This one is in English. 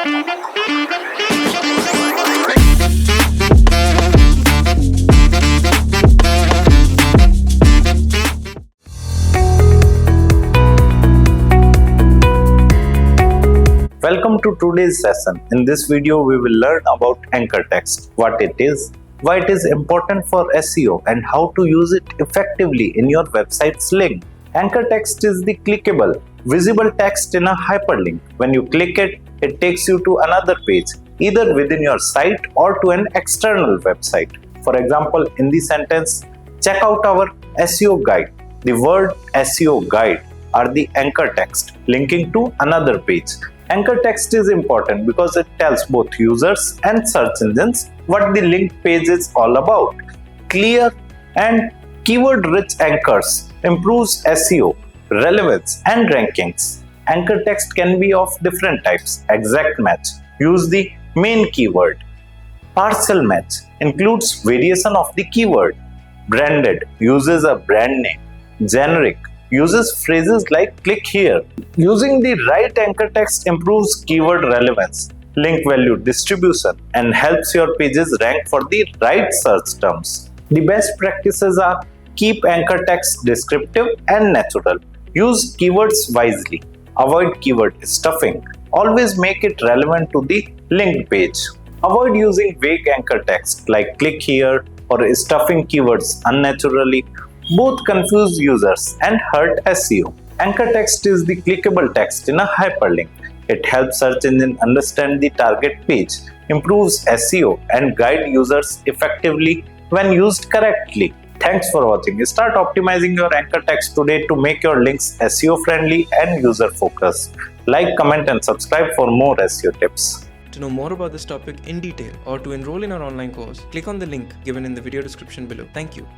Welcome to today's session. In this video, we will learn about anchor text, what it is, why it is important for SEO, and how to use it effectively in your website's link. Anchor text is the clickable, visible text in a hyperlink. When you click it, it takes you to another page, either within your site or to an external website. For example, in the sentence, check out our SEO guide. The word SEO guide are the anchor text linking to another page. Anchor text is important because it tells both users and search engines what the link page is all about. Clear and keyword-rich anchors improves SEO, relevance, and rankings. Anchor text can be of different types. Exact match, use the main keyword. Partial match includes variation of the keyword. Branded uses a brand name. Generic uses phrases like click here. Using the right anchor text improves keyword relevance, link value distribution, and helps your pages rank for the right search terms. The best practices are keep anchor text descriptive and natural. Use keywords wisely. Avoid keyword stuffing. Always make it relevant to the link page. Avoid using vague anchor text like click here or stuffing keywords unnaturally. Both confuse users and hurt SEO. Anchor text is the clickable text in a hyperlink. It helps search engine understand the target page, improves SEO, and guide users effectively when used correctly. Thanks for watching. Start optimizing your anchor text today to make your links SEO friendly and user focused. Like, comment, and subscribe for more SEO tips. To know more about this topic in detail or to enroll in our online course, click on the link given in the video description below. Thank you.